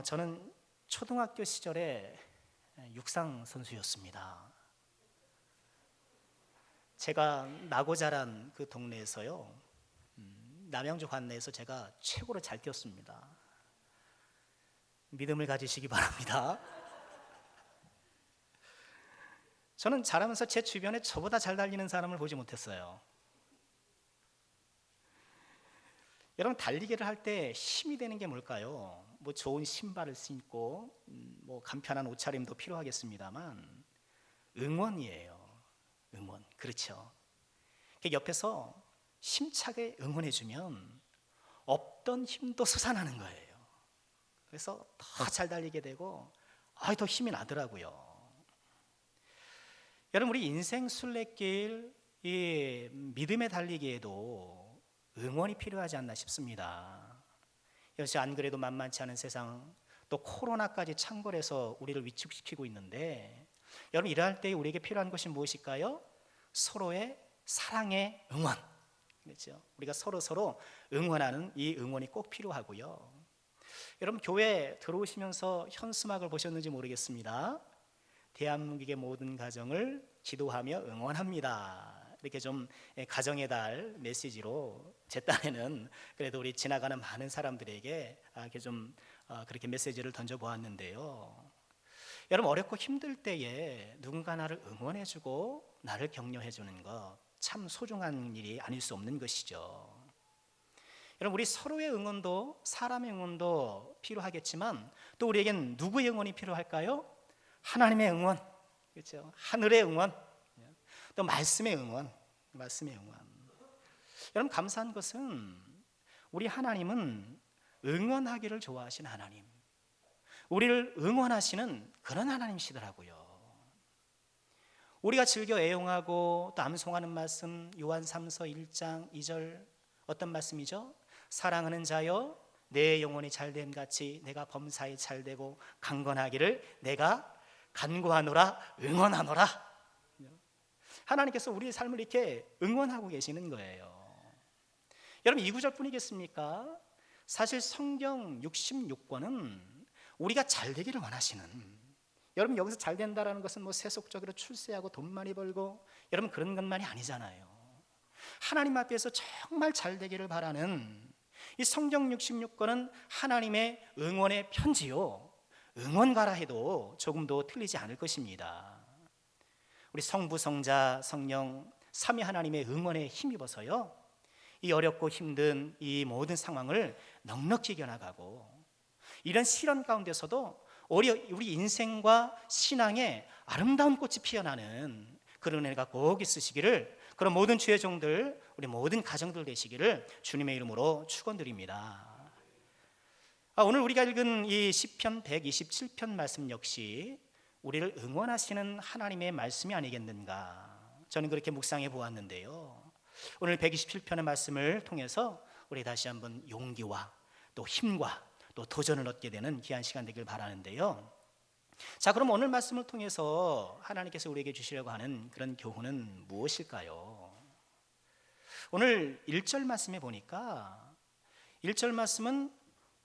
저는 초등학교 시절에 육상 선수였습니다. 제가 나고 자란 그 동네에서요, 남양주 관내에서 제가 최고로 잘 뛰었습니다. 믿음을 가지시기 바랍니다. 저는 자라면서 제 주변에 저보다 잘 달리는 사람을 보지 못했어요. 여러분, 달리기를 할 때 힘이 되는 게 뭘까요? 뭐 좋은 신발을 신고 뭐 간편한 옷차림도 필요하겠습니다만 응원이에요. 응원. 그렇죠. 옆에서 힘차게 응원해주면 없던 힘도 솟아나는 거예요. 그래서 더 잘 달리게 되고 더 힘이 나더라고요. 여러분, 우리 인생 순례길 이 믿음의 달리기에도 응원이 필요하지 않나 싶습니다. 역시 안 그래도 만만치 않은 세상, 또 코로나까지 창궐해서 우리를 위축시키고 있는데, 여러분, 이러할 때 우리에게 필요한 것이 무엇일까요? 서로의 사랑의 응원. 그렇죠? 우리가 서로 응원하는 이 응원이 꼭 필요하고요. 여러분, 교회 들어오시면서 현수막을 보셨는지 모르겠습니다. 대한민국의 모든 가정을 기도하며 응원합니다. 이렇게 좀 가정의 달 메시지로 제 딴에는 그래도 우리 지나가는 많은 사람들에게 이렇게 좀 그렇게 메시지를 던져보았는데요. 여러분, 어렵고 힘들 때에 누군가 나를 응원해주고 나를 격려해주는 것 참 소중한 일이 아닐 수 없는 것이죠. 여러분, 우리 서로의 응원도 사람의 응원도 필요하겠지만 또 우리에겐 누구의 응원이 필요할까요? 하나님의 응원, 그렇죠? 하늘의 응원, 또 말씀의 응원, 말씀의 응원. 여러분, 감사한 것은 우리 하나님은 응원하기를 좋아하시는 하나님, 우리를 응원하시는 그런 하나님이시더라고요. 우리가 즐겨 애용하고 또 암송하는 말씀, 요한 3서 1장 2절 어떤 말씀이죠? 사랑하는 자여, 내 영혼이 잘됨 같이 내가 범사에 잘되고 강건하기를 내가 간구하노라, 응원하노라. 하나님께서 우리의 삶을 이렇게 응원하고 계시는 거예요. 여러분, 이 구절뿐이겠습니까? 사실 성경 66권은 우리가 잘 되기를 원하시는, 여러분, 여기서 잘 된다라는 것은 뭐 세속적으로 출세하고 돈 많이 벌고 여러분 그런 것만이 아니잖아요. 하나님 앞에서 정말 잘 되기를 바라는 이 성경 66권은 하나님의 응원의 편지요, 응원가라 해도 조금도 틀리지 않을 것입니다. 우리 성부, 성자, 성령 삼위 하나님의 응원에 힘입어서요, 이 어렵고 힘든 이 모든 상황을 넉넉히 이겨나가고 이런 시련 가운데서도 우리 인생과 신앙에 아름다운 꽃이 피어나는 그런 은혜가 꼭 있으시기를, 그런 모든 주의 종들, 우리 모든 가정들 되시기를 주님의 이름으로 축원드립니다. 오늘 우리가 읽은 이 시편 127편 말씀 역시 우리를 응원하시는 하나님의 말씀이 아니겠는가, 저는 그렇게 묵상해 보았는데요. 오늘 127편의 말씀을 통해서 우리 다시 한번 용기와 또 힘과 또 도전을 얻게 되는 귀한 시간 되길 바라는데요. 자, 그럼 오늘 말씀을 통해서 하나님께서 우리에게 주시려고 하는 그런 교훈은 무엇일까요? 오늘 1절 말씀에 보니까 1절 말씀은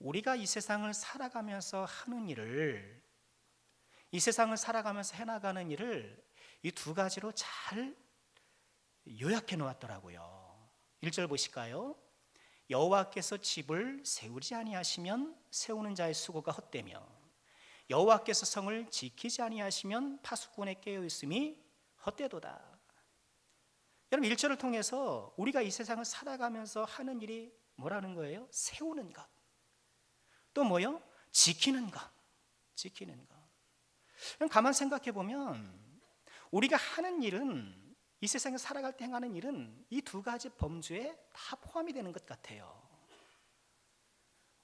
우리가 이 세상을 살아가면서 하는 일을, 이 세상을 살아가면서 해나가는 일을 이 두 가지로 잘 요약해 놓았더라고요. 1절 보실까요? 여호와께서 집을 세우지 아니하시면 세우는 자의 수고가 헛되며 여호와께서 성을 지키지 아니하시면 파수꾼의 깨어있음이 헛되도다. 여러분, 1절을 통해서 우리가 이 세상을 살아가면서 하는 일이 뭐라는 거예요? 세우는 것. 또 뭐요? 지키는 것. 지키는 것. 그럼 가만 생각해 보면 우리가 하는 일은, 이 세상에 살아갈 때 행하는 일은 이 두 가지 범주에 다 포함이 되는 것 같아요.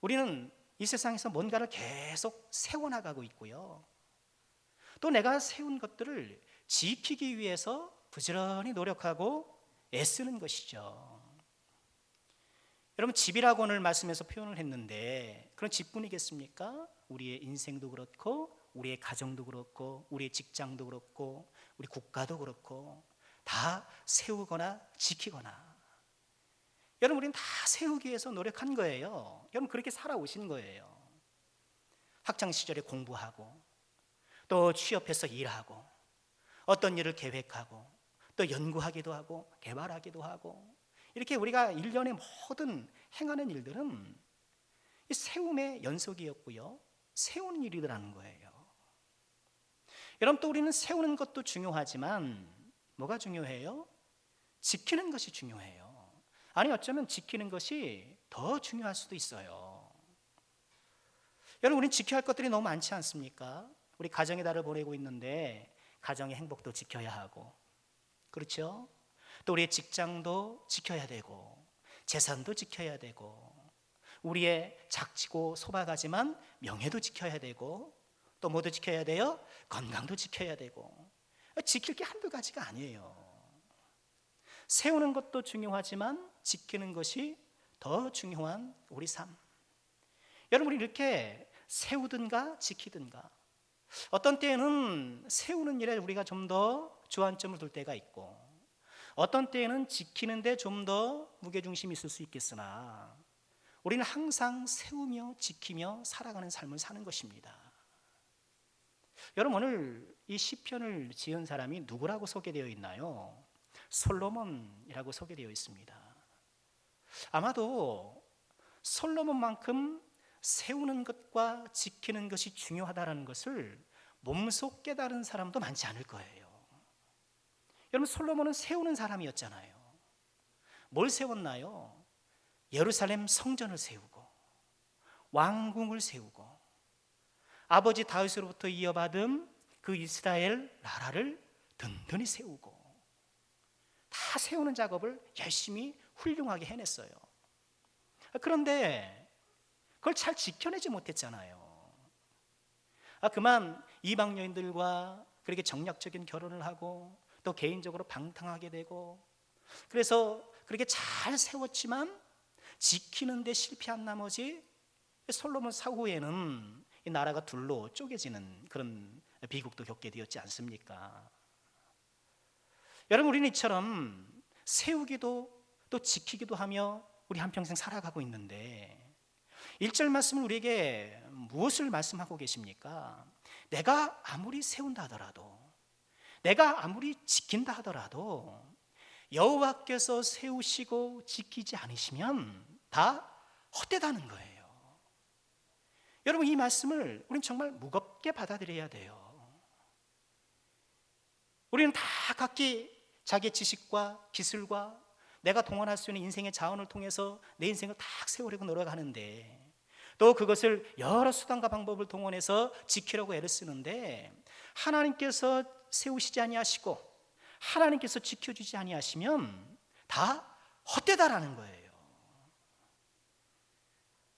우리는 이 세상에서 뭔가를 계속 세워나가고 있고요, 또 내가 세운 것들을 지키기 위해서 부지런히 노력하고 애쓰는 것이죠. 여러분, 집이라고 오늘 말씀에서 표현을 했는데 그런 집뿐이겠습니까? 우리의 인생도 그렇고 우리의 가정도 그렇고 우리의 직장도 그렇고 우리 국가도 그렇고 다 세우거나 지키거나, 여러분, 우리는 다 세우기 위해서 노력한 거예요. 여러분, 그렇게 살아오신 거예요. 학창 시절에 공부하고 또 취업해서 일하고 어떤 일을 계획하고 또 연구하기도 하고 개발하기도 하고 이렇게 우리가 일련의 모든 행하는 일들은 이 세움의 연속이었고요, 세우는 일이라는 거예요. 여러분, 또 우리는 세우는 것도 중요하지만 뭐가 중요해요? 지키는 것이 중요해요. 아니, 어쩌면 지키는 것이 더 중요할 수도 있어요. 여러분, 우리는 지켜야 할 것들이 너무 많지 않습니까? 우리 가정의 달을 보내고 있는데 가정의 행복도 지켜야 하고, 그렇죠? 또 우리의 직장도 지켜야 되고, 재산도 지켜야 되고, 우리의 작지고 소박하지만 명예도 지켜야 되고, 또 뭐도 지켜야 돼요? 건강도 지켜야 되고. 지킬 게 한두 가지가 아니에요. 세우는 것도 중요하지만 지키는 것이 더 중요한 우리 삶. 여러분, 우리 이렇게 세우든가 지키든가, 어떤 때에는 세우는 일에 우리가 좀 더 주안점을 둘 때가 있고, 어떤 때에는 지키는데 좀 더 무게중심이 있을 수 있겠으나 우리는 항상 세우며 지키며 살아가는 삶을 사는 것입니다. 여러분, 오늘 이 시편을 지은 사람이 누구라고 소개되어 있나요? 솔로몬이라고 소개되어 있습니다. 아마도 솔로몬만큼 세우는 것과 지키는 것이 중요하다는 것을 몸소 깨달은 사람도 많지 않을 거예요. 여러분, 솔로몬은 세우는 사람이었잖아요. 뭘 세웠나요? 예루살렘 성전을 세우고 왕궁을 세우고 아버지 다윗으로부터 이어받은 그 이스라엘 나라를 든든히 세우고, 다 세우는 작업을 열심히 훌륭하게 해냈어요. 그런데 그걸 잘 지켜내지 못했잖아요. 그만 이방 여인들과 그렇게 정략적인 결혼을 하고 또 개인적으로 방탕하게 되고, 그래서 그렇게 잘 세웠지만 지키는 데 실패한 나머지 솔로몬 사후에는 이 나라가 둘로 쪼개지는 그런 비극도 겪게 되었지 않습니까? 여러분, 우리는 이처럼 세우기도 또 지키기도 하며 우리 한평생 살아가고 있는데, 1절 말씀은 우리에게 무엇을 말씀하고 계십니까? 내가 아무리 세운다 하더라도, 내가 아무리 지킨다 하더라도 여호와께서 세우시고 지키지 않으시면 다 헛되다는 거예요. 여러분, 이 말씀을 우리는 정말 무겁게 받아들여야 돼요. 우리는 다 각기 자기의 지식과 기술과 내가 동원할 수 있는 인생의 자원을 통해서 내 인생을 다 세우려고 노력하는데, 또 그것을 여러 수단과 방법을 동원해서 지키려고 애를 쓰는데, 하나님께서 세우시지 아니하시고 하나님께서 지켜주지 아니하시면 다 헛되다라는 거예요.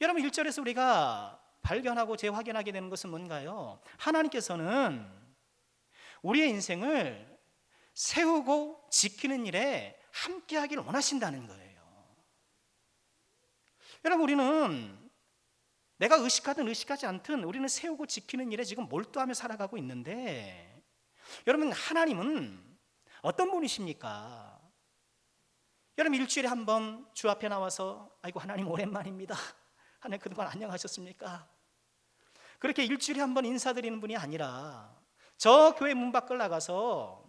여러분, 1절에서 우리가 발견하고 재확인하게 되는 것은 뭔가요? 하나님께서는 우리의 인생을 세우고 지키는 일에 함께 하기를 원하신다는 거예요. 여러분, 우리는 내가 의식하든 의식하지 않든 우리는 세우고 지키는 일에 지금 몰두하며 살아가고 있는데, 여러분, 하나님은 어떤 분이십니까? 여러분, 일주일에 한 번 주 앞에 나와서 아이고 하나님 오랜만입니다, 하나님 그동안 안녕하셨습니까? 그렇게 일주일에 한 번 인사드리는 분이 아니라 저 교회 문 밖을 나가서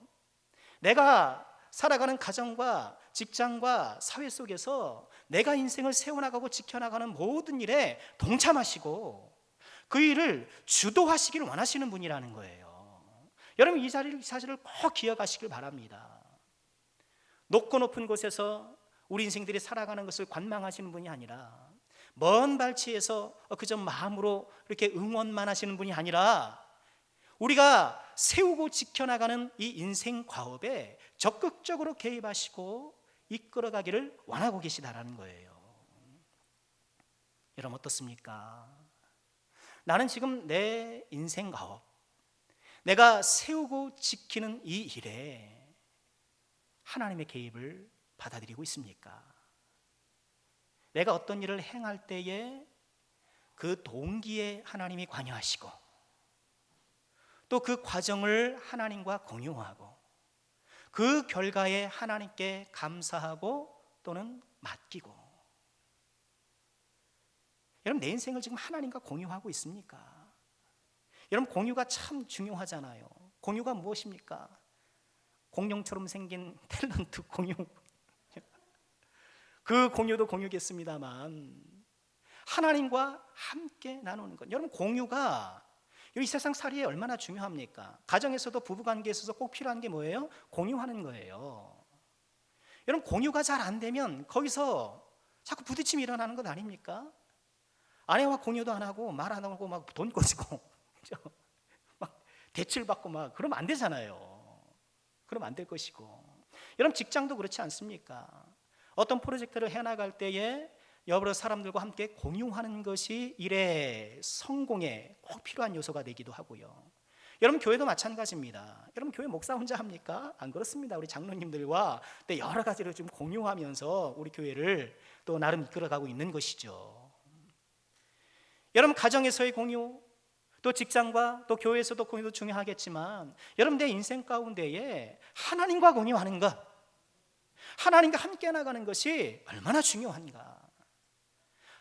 내가 살아가는 가정과 직장과 사회 속에서 내가 인생을 세워나가고 지켜나가는 모든 일에 동참하시고 그 일을 주도하시기를 원하시는 분이라는 거예요. 여러분, 이 사실을 꼭 기억하시길 바랍니다. 높고 높은 곳에서 우리 인생들이 살아가는 것을 관망하시는 분이 아니라, 먼 발치에서 그저 마음으로 이렇게 응원만 하시는 분이 아니라, 우리가 세우고 지켜나가는 이 인생 과업에 적극적으로 개입하시고 이끌어가기를 원하고 계시다라는 거예요. 여러분, 어떻습니까? 나는 지금 내 인생 과업, 내가 세우고 지키는 이 일에 하나님의 개입을 받아들이고 있습니까? 내가 어떤 일을 행할 때에 그 동기에 하나님이 관여하시고, 또 그 과정을 하나님과 공유하고, 그 결과에 하나님께 감사하고 또는 맡기고. 여러분, 내 인생을 지금 하나님과 공유하고 있습니까? 여러분, 공유가 참 중요하잖아요. 공유가 무엇입니까? 공룡처럼 생긴 탤런트 공유. 그 공유도 공유겠습니다만 하나님과 함께 나누는 것. 여러분, 공유가 이 세상 살이에 얼마나 중요합니까? 가정에서도 부부관계에 있어서 꼭 필요한 게 뭐예요? 공유하는 거예요. 여러분, 공유가 잘 안 되면 거기서 자꾸 부딪힘이 일어나는 것 아닙니까? 아내와 공유도 안 하고 말 안 하고 막 돈 꺼지고 막 대출받고 막 그러면 안 되잖아요. 그러면 안 될 것이고, 여러분 직장도 그렇지 않습니까? 어떤 프로젝트를 해나갈 때에 여러 사람들과 함께 공유하는 것이 일의 성공에 꼭 필요한 요소가 되기도 하고요. 여러분, 교회도 마찬가지입니다. 여러분, 교회 목사 혼자 합니까? 안 그렇습니다. 우리 장로님들과 또 여러 가지를 좀 공유하면서 우리 교회를 또 나름 이끌어가고 있는 것이죠. 여러분, 가정에서의 공유, 또 직장과 또 교회에서도 공유도 중요하겠지만, 여러분 내 인생 가운데에 하나님과 공유하는 것, 하나님과 함께 나가는 것이 얼마나 중요한가.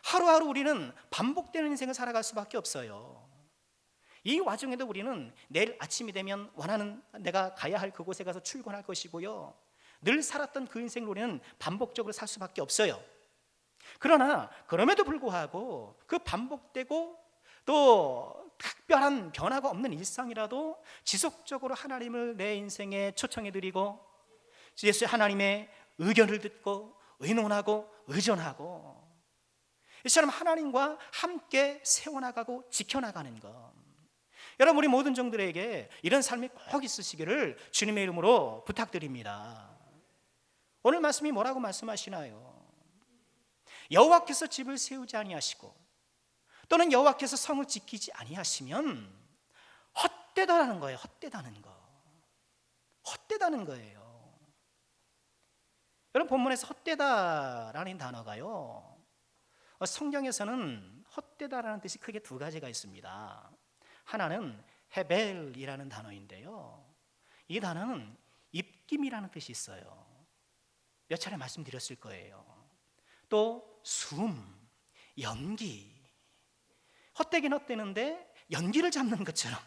하루하루 우리는 반복되는 인생을 살아갈 수밖에 없어요. 이 와중에도 우리는 내일 아침이 되면 원하는 내가 가야 할 그곳에 가서 출근할 것이고요, 늘 살았던 그 인생을 우리는 반복적으로 살 수밖에 없어요. 그러나 그럼에도 불구하고 그 반복되고 또 특별한 변화가 없는 일상이라도 지속적으로 하나님을 내 인생에 초청해드리고 예수 하나님의 의견을 듣고 의논하고 의존하고 이처럼 하나님과 함께 세워나가고 지켜나가는 것, 여러분 우리 모든 종들에게 이런 삶이 꼭 있으시기를 주님의 이름으로 부탁드립니다. 오늘 말씀이 뭐라고 말씀하시나요? 여호와께서 집을 세우지 아니하시고 또는 여호와께서 성을 지키지 아니하시면 헛되다라는 거예요. 헛되다는 거. 헛되다는 거예요. 여러분, 본문에서 헛되다라는 단어가요, 성경에서는 헛되다라는 뜻이 크게 두 가지가 있습니다. 하나는 헤벨이라는 단어인데요, 이 단어는 입김이라는 뜻이 있어요. 몇 차례 말씀드렸을 거예요. 또 숨, 연기. 헛되긴 헛되는데 연기를 잡는 것처럼.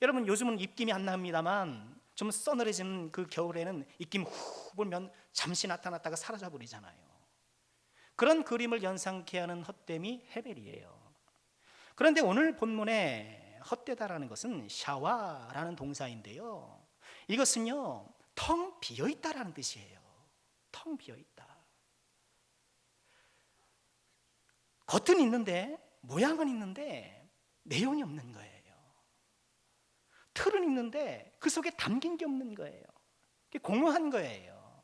여러분, 요즘은 입김이 안 납니다만 좀 서늘해지는 그 겨울에는 입김 후 불면 잠시 나타났다가 사라져 버리잖아요. 그런 그림을 연상케 하는 헛됨이 헤벨이에요. 그런데 오늘 본문에 헛되다라는 것은 샤와라는 동사인데요, 이것은요 텅 비어있다라는 뜻이에요. 텅 비어있다. 겉은 있는데, 모양은 있는데 내용이 없는 거예요. 틀은 있는데 그 속에 담긴 게 없는 거예요. 그게 공허한 거예요.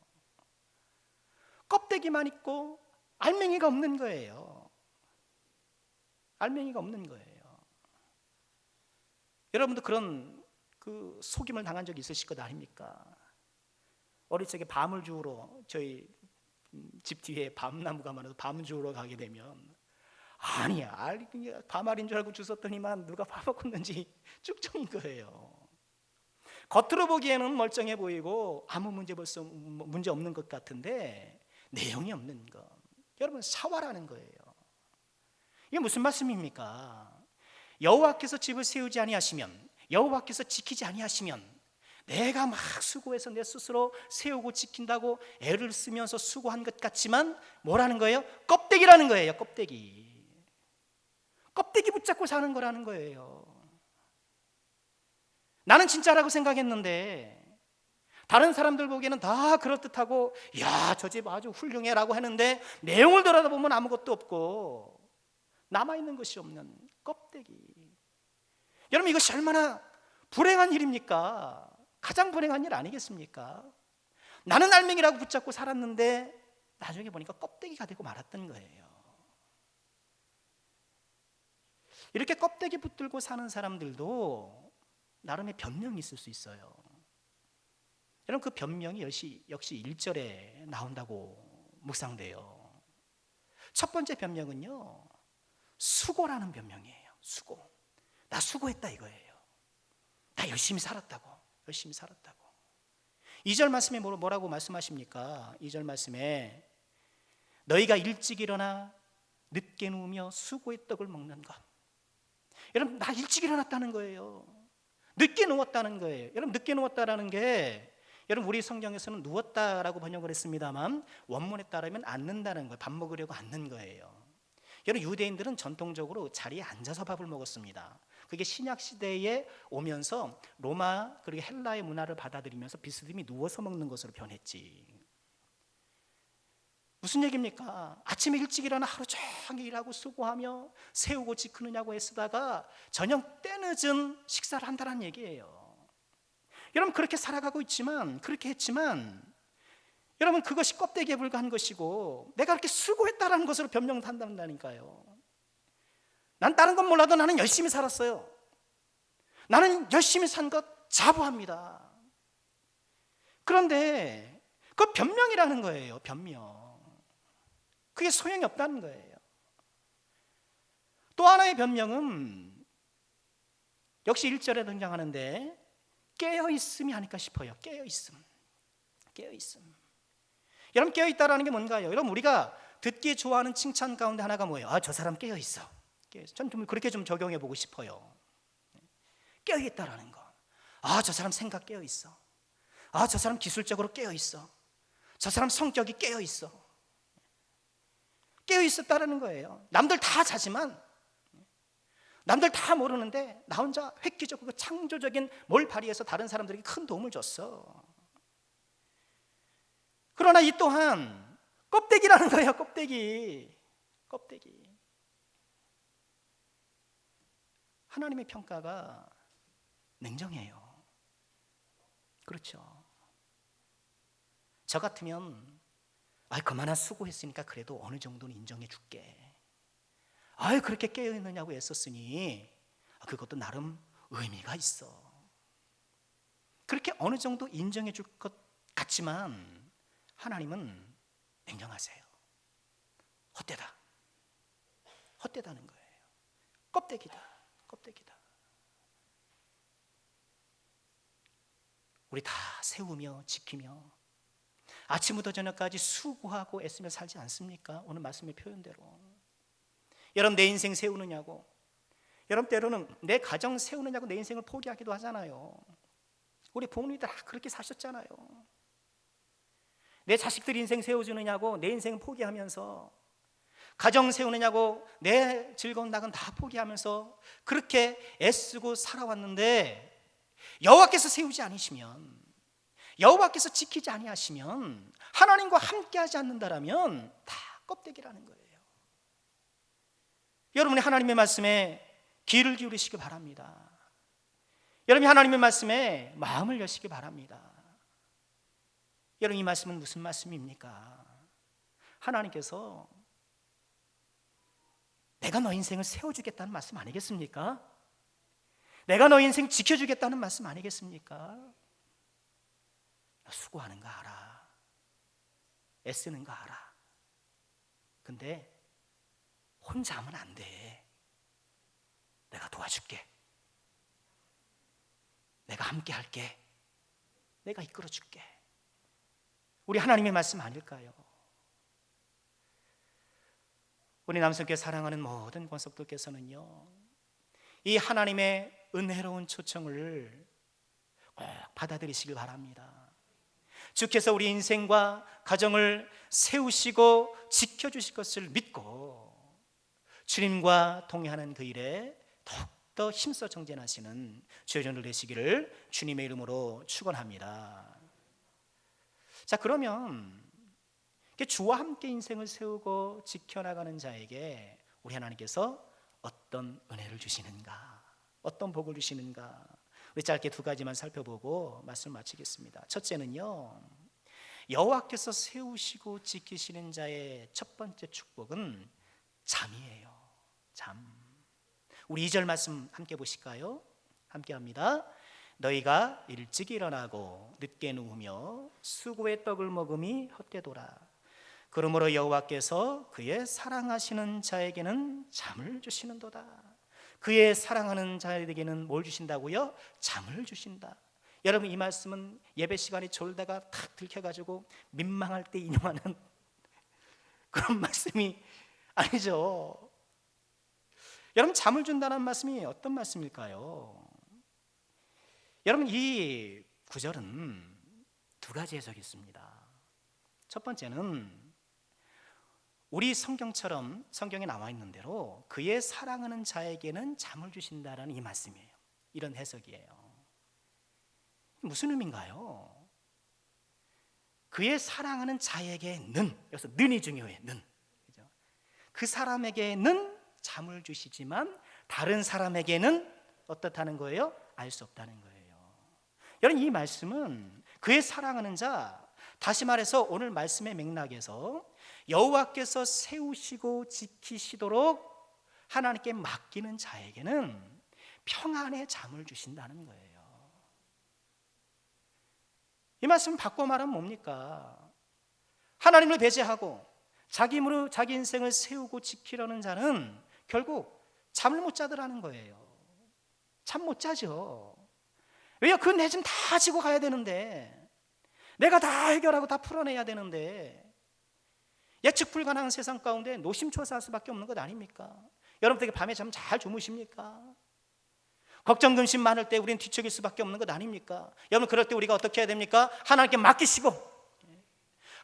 껍데기만 있고 알맹이가 없는 거예요. 알맹이가 없는 거예요. 여러분도 그런 그 속임을 당한 적이 있으실 것 아닙니까? 어릴 적에 밤을 주우러, 저희 집 뒤에 밤나무가 많아서 밤 주우러 가게 되면, 아니야, 밤알인 줄 알고 주웠더니만 누가 파먹었는지 쭉정인 거예요. 겉으로 보기에는 멀쩡해 보이고 아무 문제 없는 것 같은데 내용이 없는 것. 여러분, 샤와라는 거예요. 이게 무슨 말씀입니까? 여호와께서 집을 세우지 아니하시면, 여호와께서 지키지 아니하시면, 내가 막 수고해서 내 스스로 세우고 지킨다고 애를 쓰면서 수고한 것 같지만 뭐라는 거예요? 껍데기라는 거예요. 껍데기. 껍데기 붙잡고 사는 거라는 거예요. 나는 진짜라고 생각했는데 다른 사람들 보기에는 다 그럴듯하고, 야, 저 집 아주 훌륭해라고 하는데 내용을 들여다보면 아무것도 없고 남아있는 것이 없는 껍데기. 여러분, 이것이 얼마나 불행한 일입니까? 가장 불행한 일 아니겠습니까? 나는 알맹이라고 붙잡고 살았는데 나중에 보니까 껍데기가 되고 말았던 거예요. 이렇게 껍데기 붙들고 사는 사람들도 나름의 변명이 있을 수 있어요. 여러분, 그 변명이 역시 1절에 나온다고 묵상돼요. 첫 번째 변명은요, 수고라는 변명이에요. 수고. 나 수고했다 이거예요. 나 열심히 살았다고. 2절 말씀에 뭐라고 말씀하십니까? 2절 말씀에 너희가 일찍 일어나 늦게 누우며 수고의 떡을 먹는 것. 여러분, 나 일찍 일어났다는 거예요. 늦게 누웠다는 거예요. 여러분, 늦게 누웠다라는 게, 여러분, 우리 성경에서는 누웠다라고 번역을 했습니다만 원문에 따르면 앉는다는 거예요. 밥 먹으려고 앉는 거예요. 여러분, 유대인들은 전통적으로 자리에 앉아서 밥을 먹었습니다. 그게 신약 시대에 오면서 로마 그리고 헬라의 문화를 받아들이면서 비스듬히 누워서 먹는 것으로 변했지. 무슨 얘기입니까? 아침에 일찍 일어나 하루 종일 일하고 수고하며 세우고 지키느냐고 애쓰다가 저녁 때늦은 식사를 한다는 얘기예요. 여러분, 그렇게 살아가고 있지만, 그렇게 했지만 여러분, 그것이 껍데기에 불과한 것이고 내가 그렇게 수고했다라는 것으로 변명한다니까요. 난 다른 건 몰라도 나는 열심히 살았어요. 나는 열심히 산 것 자부합니다. 그런데 그 변명이라는 거예요. 변명. 그게 소용이 없다는 거예요. 또 하나의 변명은 역시 1절에 등장하는데 깨어있음이 아닐까 싶어요. 깨어있음. 여러분, 깨어있다라는 게 뭔가요? 여러분, 우리가 듣기 좋아하는 칭찬 가운데 하나가 뭐예요? 아, 저 사람 깨어있어. 전 좀 그렇게 좀 적용해 보고 싶어요. 깨어있다라는 거. 아, 저 사람 생각 깨어있어. 아, 저 사람 기술적으로 깨어있어. 저 사람 성격이 깨어있어. 깨어있었다라는 거예요. 남들 다 자지만, 남들 다 모르는데 나 혼자 획기적이고 창조적인 뭘 발휘해서 다른 사람들에게 큰 도움을 줬어. 그러나 이 또한 껍데기라는 거예요. 껍데기. 하나님의 평가가 냉정해요. 그렇죠. 저 같으면 그만한 수고했으니까 그래도 어느 정도는 인정해 줄게. 그렇게 깨어있느냐고 애썼으니 그것도 나름 의미가 있어. 그렇게 어느 정도 인정해 줄 것 같지만 하나님은 냉정하세요. 헛되다는 거예요. 껍데기다. 우리 다 세우며 지키며 아침부터 저녁까지 수고하고 애쓰며 살지 않습니까? 오늘 말씀의 표현대로. 여러분, 내 인생 세우느냐고, 여러분, 때로는 내 가정 세우느냐고 내 인생을 포기하기도 하잖아요. 우리 부모님들 다 그렇게 사셨잖아요. 내 자식들 인생 세워주느냐고 내 인생을 포기하면서, 가정 세우느냐고 내 즐거운 낙은 다 포기하면서 그렇게 애쓰고 살아왔는데 여호와께서 세우지 않으시면, 여호와께서 지키지 아니하시면, 하나님과 함께하지 않는다라면 다 껍데기라는 거예요. 여러분이 하나님의 말씀에 귀를 기울이시기 바랍니다. 여러분이 하나님의 말씀에 마음을 여시기 바랍니다. 여러분, 이 말씀은 무슨 말씀입니까? 하나님께서 내가 너 인생을 세워주겠다는 말씀 아니겠습니까? 내가 너 인생 지켜주겠다는 말씀 아니겠습니까? 수고하는 거 알아. 애쓰는 거 알아. 근데 혼자 하면 안 돼. 내가 도와줄게. 내가 함께 할게. 내가 이끌어 줄게. 우리 하나님의 말씀 아닐까요? 우리 남성께 사랑하는 모든 권속들께서는요, 이 하나님의 은혜로운 초청을 꼭 받아들이시길 바랍니다. 주께서 우리 인생과 가정을 세우시고 지켜주실 것을 믿고 주님과 동행하는 그 일에 더욱더 힘써 정진하시는 주의 종들 되시기를 주님의 이름으로 축원합니다. 자, 그러면 주와 함께 인생을 세우고 지켜나가는 자에게 우리 하나님께서 어떤 은혜를 주시는가, 어떤 복을 주시는가, 우리 짧게 두 가지만 살펴보고 말씀을 마치겠습니다. 첫째는요, 여호와께서 세우시고 지키시는 자의 첫 번째 축복은 잠이에요. 잠. 우리 2절 말씀 함께 보실까요? 함께 합니다. 너희가 일찍 일어나고 늦게 누우며 수고의 떡을 먹음이 헛되도다. 그러므로 여호와께서 그의 사랑하시는 자에게는 잠을 주시는도다. 그의 사랑하는 자에게는 뭘 주신다고요? 잠을 주신다. 여러분, 이 말씀은 예배 시간에 졸다가 탁 들켜가지고 민망할 때 인용하는 그런 말씀이 아니죠. 여러분, 잠을 준다는 말씀이 어떤 말씀일까요? 여러분, 이 구절은 두 가지 해석이 있습니다. 첫 번째는 우리 성경처럼 성경에 나와 있는 대로 그의 사랑하는 자에게는 잠을 주신다라는 이 말씀이에요. 이런 해석이에요. 무슨 의미인가요? 그의 사랑하는 자에게는, 여기서 는이 중요해요. 는. 그죠? 그 사람에게는 잠을 주시지만 다른 사람에게는 어떻다는 거예요? 알 수 없다는 거예요. 여러분, 이 말씀은 그의 사랑하는 자, 다시 말해서 오늘 말씀의 맥락에서 여호와께서 세우시고 지키시도록 하나님께 맡기는 자에게는 평안의 잠을 주신다는 거예요. 이 말씀 바꿔 말하면 뭡니까? 하나님을 배제하고 자기 힘으로 자기 인생을 세우고 지키려는 자는 결국 잠을 못 자더라는 거예요. 잠 못 자죠. 왜요? 그 내 짐 다 지고 가야 되는데, 내가 다 해결하고 다 풀어내야 되는데, 예측 불가능한 세상 가운데 노심초사할 수밖에 없는 것 아닙니까? 여러분들에게 밤에 잠 잘 주무십니까? 걱정 근심 많을 때 우리는 뒤척일 수밖에 없는 것 아닙니까? 여러분, 그럴 때 우리가 어떻게 해야 됩니까? 하나님께 맡기시고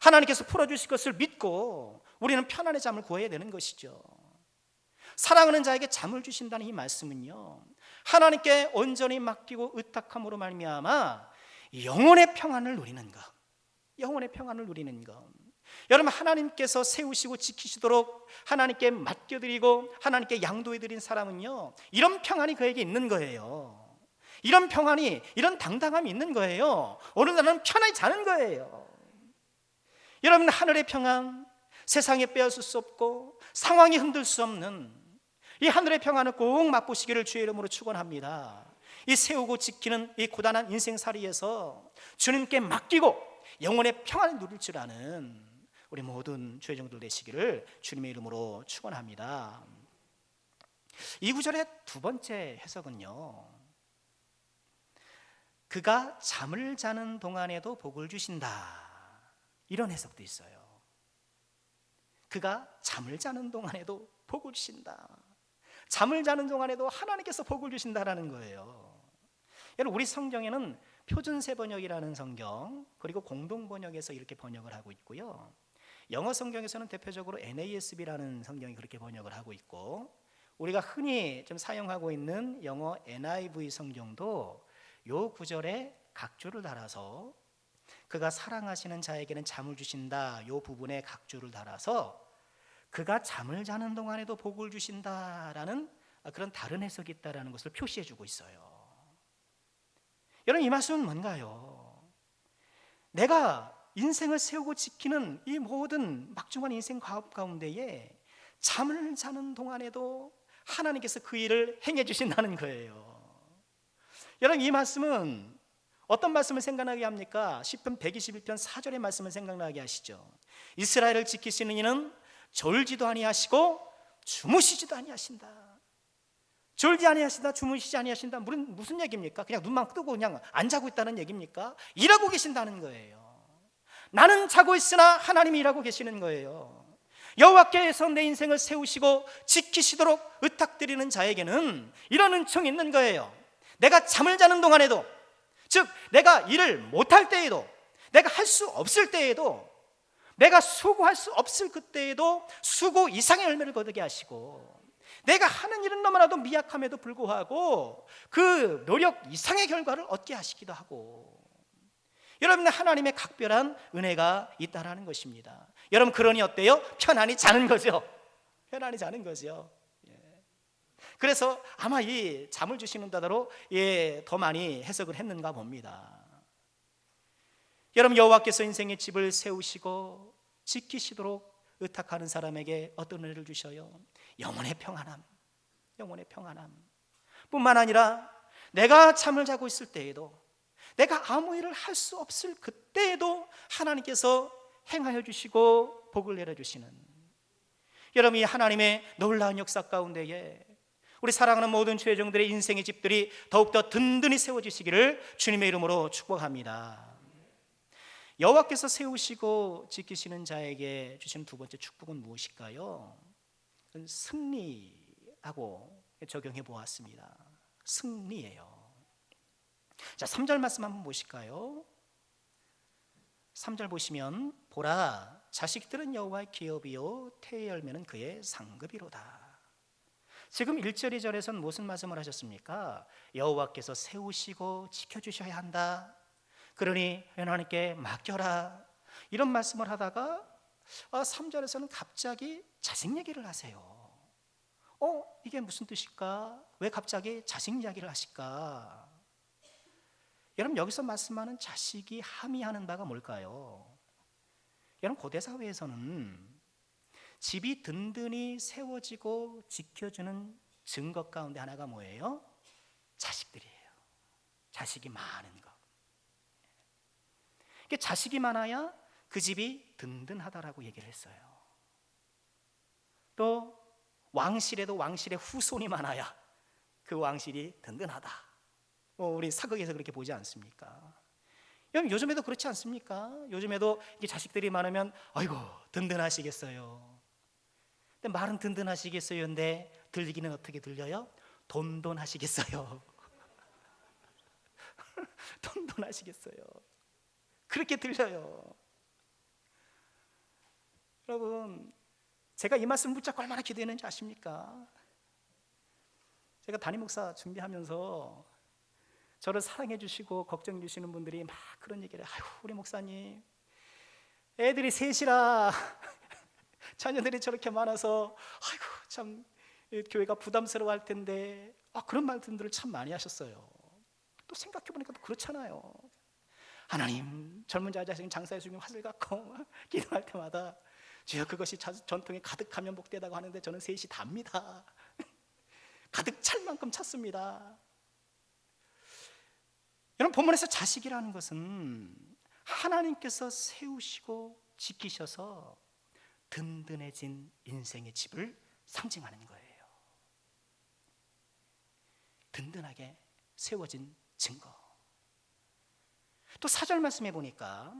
하나님께서 풀어주실 것을 믿고 우리는 편안의 잠을 구해야 되는 것이죠. 사랑하는 자에게 잠을 주신다는 이 말씀은요, 하나님께 온전히 맡기고 의탁함으로 말미암아 영혼의 평안을 누리는 것, 영혼의 평안을 누리는 것. 여러분, 하나님께서 세우시고 지키시도록 하나님께 맡겨드리고 하나님께 양도해드린 사람은요, 이런 평안이 그에게 있는 거예요. 이런 평안이, 이런 당당함이 있는 거예요. 오늘 나는 편하게 자는 거예요. 여러분, 하늘의 평안, 세상에 빼앗을 수 없고 상황이 흔들 수 없는 이 하늘의 평안을 꼭 맛보시기를 주의 이름으로 축원합니다. 이 세우고 지키는 이 고단한 인생살이에서 주님께 맡기고 영혼의 평안을 누릴 줄 아는 우리 모든 주의 종들 되시기를 주님의 이름으로 축원합니다. 이 구절의 두 번째 해석은요, 그가 잠을 자는 동안에도 복을 주신다, 이런 해석도 있어요. 그가 잠을 자는 동안에도 복을 주신다. 잠을 자는 동안에도 하나님께서 복을 주신다라는 거예요. 여러분, 우리 성경에는 표준세 번역이라는 성경, 그리고 공동 번역에서 이렇게 번역을 하고 있고요. 영어 성경에서는 대표적으로 NASB라는 성경이 그렇게 번역을 하고 있고, 우리가 흔히 좀 사용하고 있는 영어 NIV 성경도 요 구절에 각주를 달아서 그가 사랑하시는 자에게는 잠을 주신다, 요 부분에 각주를 달아서 그가 잠을 자는 동안에도 복을 주신다라는 그런 다른 해석이 있다라는 것을 표시해 주고 있어요. 여러분, 이 말씀은 뭔가요? 내가 인생을 세우고 지키는 이 모든 막중한 인생 가운데에 잠을 자는 동안에도 하나님께서 그 일을 행해 주신다는 거예요. 여러분, 이 말씀은 어떤 말씀을 생각나게 합니까? 시편 121편 4절의 말씀을 생각나게 하시죠. 이스라엘을 지키시는 이는 졸지도 아니하시고 주무시지도 아니하신다. 졸지 아니하신다, 주무시지 아니하신다. 무슨 얘기입니까? 그냥 눈만 뜨고 그냥 안 자고 있다는 얘기입니까? 일하고 계신다는 거예요. 나는 자고 있으나 하나님이 일하고 계시는 거예요. 여호와께서 내 인생을 세우시고 지키시도록 의탁드리는 자에게는 이런 은총이 있는 거예요. 내가 잠을 자는 동안에도, 즉 내가 일을 못할 때에도, 내가 할 수 없을 때에도, 내가 수고할 수 없을 그때에도 수고 이상의 열매를 거두게 하시고, 내가 하는 일은 너무나도 미약함에도 불구하고 그 노력 이상의 결과를 얻게 하시기도 하고, 여러분, 하나님의 각별한 은혜가 있다라는 것입니다. 여러분, 그러니 어때요? 편안히 자는 거죠. 편안히 자는 거죠. 그래서 아마 이 잠을 주시는 다더러 더 많이 해석을 했는가 봅니다. 여러분, 여호와께서 인생의 집을 세우시고 지키시도록 의탁하는 사람에게 어떤 은혜를 주셔요? 영혼의 평안함, 영혼의 평안함. 뿐만 아니라 내가 잠을 자고 있을 때에도, 내가 아무 일을 할 수 없을 그때에도 하나님께서 행하여 주시고 복을 내려주시는, 여러분, 이 하나님의 놀라운 역사 가운데에 우리 사랑하는 모든 죄종들의 인생의 집들이 더욱더 든든히 세워지시기를 주님의 이름으로 축복합니다. 여호와께서 세우시고 지키시는 자에게 주시는 두 번째 축복은 무엇일까요? 승리라는 하고 적용해 보았습니다. 승리예요. 자, 3절 말씀 한번 보실까요? 3절 보시면 보라, 자식들은 여호와의 기업이요 태의 열매는 그의 상급이로다. 지금 1절 2절에서는 무슨 말씀을 하셨습니까? 여호와께서 세우시고 지켜주셔야 한다. 그러니 하나님께 맡겨라. 이런 말씀을 하다가 3절에서는 갑자기 자식 얘기를 하세요. 이게 무슨 뜻일까? 왜 갑자기 자식 이야기를 하실까? 여러분, 여기서 말씀하는 자식이 함의하는 바가 뭘까요? 여러분, 고대 사회에서는 집이 든든히 세워지고 지켜주는 증거 가운데 하나가 뭐예요? 자식들이에요. 자식이 많은 것. 자식이 많아야 그 집이 든든하다라고 얘기를 했어요. 또 왕실에도 왕실의 후손이 많아야 그 왕실이 든든하다. 우리 사극에서 그렇게 보지 않습니까? 여러분, 요즘에도 그렇지 않습니까? 요즘에도 이게 자식들이 많으면 아이고 든든하시겠어요. 근데 말은 든든하시겠어요. 근데 들리기는 어떻게 들려요? 돈돈하시겠어요. 돈돈하시겠어요. 그렇게 들려요. 여러분, 제가 이 말씀 붙잡고 얼마나 기도했는지 아십니까? 제가 담임 목사 준비하면서 저를 사랑해 주시고 걱정해 주시는 분들이 막 그런 얘기를 해요. 아이고, 우리 목사님, 애들이 셋이라 자녀들이 저렇게 많아서 아이고 참 교회가 부담스러워 할 텐데, 그런 말씀들을 참 많이 하셨어요. 또 생각해 보니까 또 그렇잖아요. 하나님, 젊은 자식은 장사의 수명이 화살 갖고 기도할 때마다 주여 그것이 전통에 가득하면 복되다고 하는데 저는 셋이 답니다. 가득 찰 만큼 찼습니다. 여러분, 본문에서 자식이라는 것은 하나님께서 세우시고 지키셔서 든든해진 인생의 집을 상징하는 거예요. 든든하게 세워진 증거. 또 4절 말씀해 보니까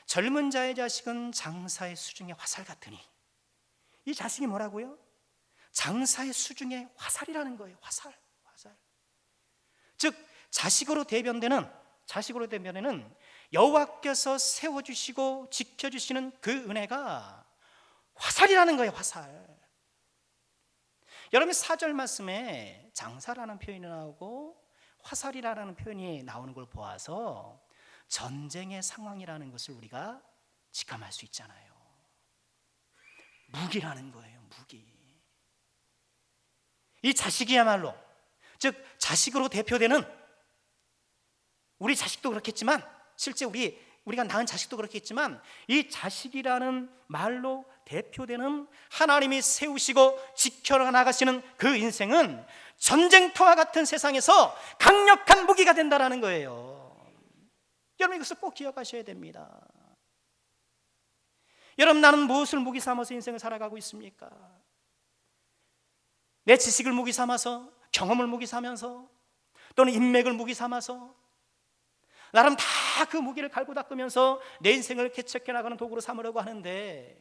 젊은 자의 자식은 장사의 수중의 화살 같으니, 이 자식이 뭐라고요? 장사의 수중의 화살이라는 거예요. 화살. 즉 자식으로 대변되는 여호와께서 세워주시고 지켜주시는 그 은혜가 화살이라는 거예요. 화살. 여러분, 4절 말씀에 장사라는 표현이 나오고 화살이라는 표현이 나오는 걸 보아서 전쟁의 상황이라는 것을 우리가 직감할 수 있잖아요. 무기라는 거예요. 무기. 이 자식이야말로, 즉 자식으로 대표되는, 우리 자식도 그렇겠지만 실제 우리가 낳은 자식도 그렇겠지만 이 자식이라는 말로 대표되는 하나님이 세우시고 지켜나가시는 그 인생은 전쟁터와 같은 세상에서 강력한 무기가 된다는 거예요. 여러분, 이것을 꼭 기억하셔야 됩니다. 여러분, 나는 무엇을 무기 삼아서 인생을 살아가고 있습니까? 내 지식을 무기 삼아서, 경험을 무기 삼아서, 또는 인맥을 무기 삼아서 나름 다 그 무기를 갈고 닦으면서 내 인생을 개척해 나가는 도구로 삼으려고 하는데,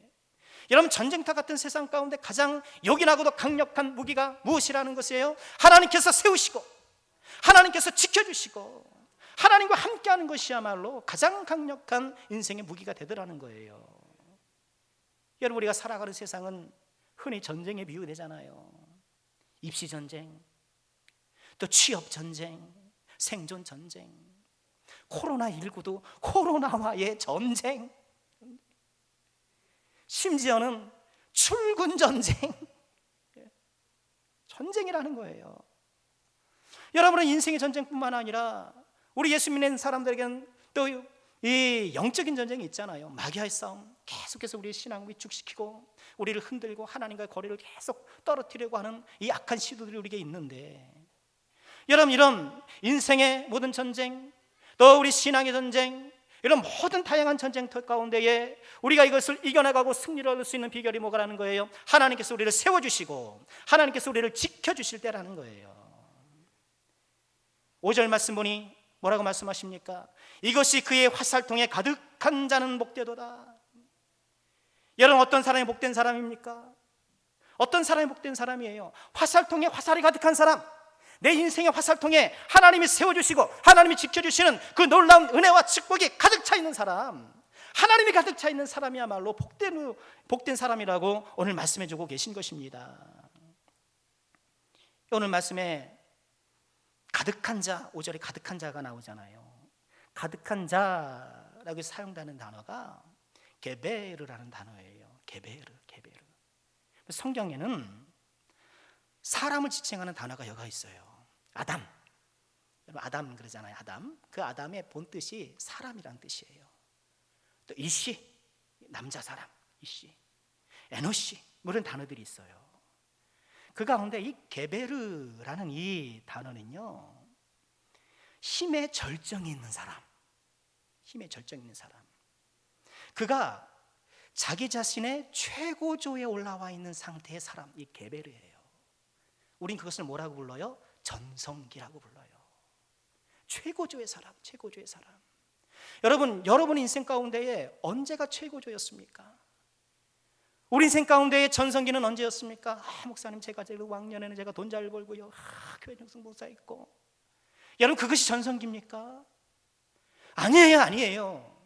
여러분, 전쟁터 같은 세상 가운데 가장 요긴하고도 강력한 무기가 무엇이라는 것이에요? 하나님께서 세우시고 하나님께서 지켜주시고 하나님과 함께하는 것이야말로 가장 강력한 인생의 무기가 되더라는 거예요. 여러분, 우리가 살아가는 세상은 흔히 전쟁에 비유되잖아요. 입시 전쟁, 또 취업 전쟁, 생존 전쟁, 코로나19도 코로나와의 전쟁, 심지어는 출근 전쟁, 전쟁이라는 거예요. 여러분은 인생의 전쟁뿐만 아니라 우리 예수 믿는 사람들에게는 또 이 영적인 전쟁이 있잖아요. 마귀와의 싸움, 계속해서 우리의 신앙을 위축시키고 우리를 흔들고 하나님과의 거리를 계속 떨어뜨리려고 하는 이 악한 시도들이 우리에게 있는데, 여러분, 이런 인생의 모든 전쟁, 또 우리 신앙의 전쟁, 이런 모든 다양한 전쟁터 가운데에 우리가 이것을 이겨나가고 승리를 얻을 수 있는 비결이 뭐가라는 거예요? 하나님께서 우리를 세워주시고 하나님께서 우리를 지켜주실 때라는 거예요. 5절 말씀 보니 뭐라고 말씀하십니까? 이것이 그의 화살통에 가득한 자는 복되도다. 여러분, 어떤 사람이 복된 사람입니까? 어떤 사람이 복된 사람이에요? 화살통에 화살이 가득한 사람, 내 인생의 화살통에 하나님이 세워주시고 하나님이 지켜주시는 그 놀라운 은혜와 축복이 가득 차 있는 사람, 하나님이 가득 차 있는 사람이야말로 복된 사람이라고 오늘 말씀해 주고 계신 것입니다. 오늘 말씀에 가득한 자, 5절에 가득한 자가 나오잖아요. 가득한 자라고 사용되는 단어가 게베르라는 단어예요. 게베르. 성경에는 사람을 지칭하는 단어가 여가 있어요. 아담. 여러분 아담 그러잖아요. 아담. 그 아담의 본뜻이 사람이란 뜻이에요. 또 이시, 남자 사람, 이시, 에노시, 뭐 이런 단어들이 있어요. 그 가운데 이 게베르라는 이 단어는요, 힘의 절정이 있는 사람, 힘의 절정이 있는 사람, 그가 자기 자신의 최고조에 올라와 있는 상태의 사람, 이 게베르예요. 우린 그것을 뭐라고 불러요? 전성기라고 불러요. 최고조의 사람, 최고조의 사람. 여러분 인생 가운데에 언제가 최고조였습니까? 우리 인생 가운데의 전성기는 언제였습니까? 목사님 제가 왕년에는 제가 돈 잘 벌고요, 교회 정성 목사 있고. 여러분 그것이 전성기입니까? 아니에요.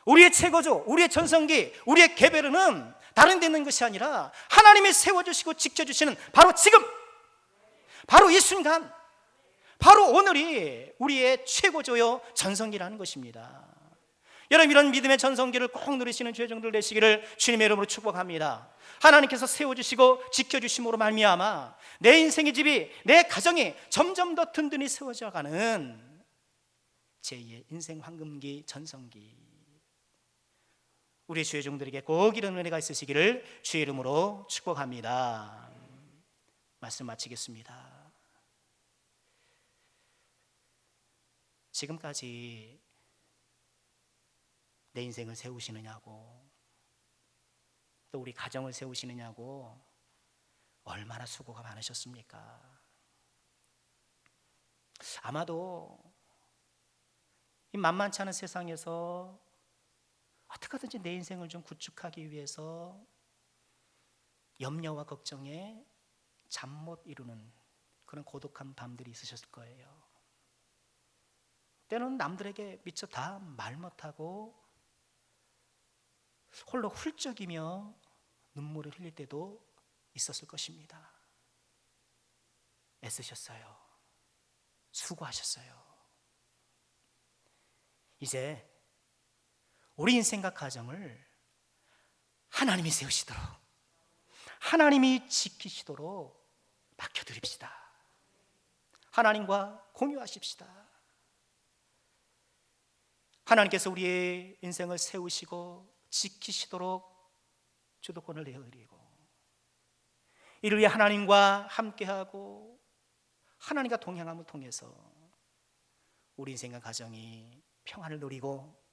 우리의 최고조, 우리의 전성기, 우리의 게베르는 다른 데 있는 것이 아니라 하나님이 세워주시고 지켜주시는 바로 지금, 바로 이 순간, 바로 오늘이 우리의 최고조요 전성기라는 것입니다. 여러분 이런 믿음의 전성기를 꼭 누리시는 주의 종들 되시기를 주님의 이름으로 축복합니다. 하나님께서 세워주시고 지켜주심으로 말미암아 내 인생의 집이, 내 가정이 점점 더 든든히 세워져가는 제2의 인생 황금기 전성기, 우리 주의 종들에게 꼭 이런 은혜가 있으시기를 주의 이름으로 축복합니다. 말씀 마치겠습니다. 지금까지 내 인생을 세우시느냐고, 또 우리 가정을 세우시느냐고 얼마나 수고가 많으셨습니까? 아마도 이 만만치 않은 세상에서 어떻게든지 내 인생을 좀 구축하기 위해서 염려와 걱정에 잠 못 이루는 그런 고독한 밤들이 있으셨을 거예요. 때로는 남들에게 미처 다 말 못하고 홀로 훌쩍이며 눈물을 흘릴 때도 있었을 것입니다. 애쓰셨어요. 수고하셨어요. 이제 우리 인생과 가정을 하나님이 세우시도록, 하나님이 지키시도록 맡겨드립시다. 하나님과 공유하십시다. 하나님께서 우리의 인생을 세우시고 지키시도록 주도권을 내어드리고, 이를 위해 하나님과 함께하고 하나님과 동행함을 통해서 우리 인생과 가정이 평안을 누리고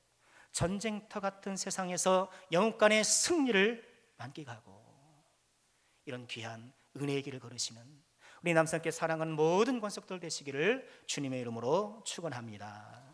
전쟁터 같은 세상에서 영원간의 승리를 만끽하고 이런 귀한 은혜의 길을 걸으시는 우리 남성께 사랑하는 모든 권속들 되시기를 주님의 이름으로 축원합니다.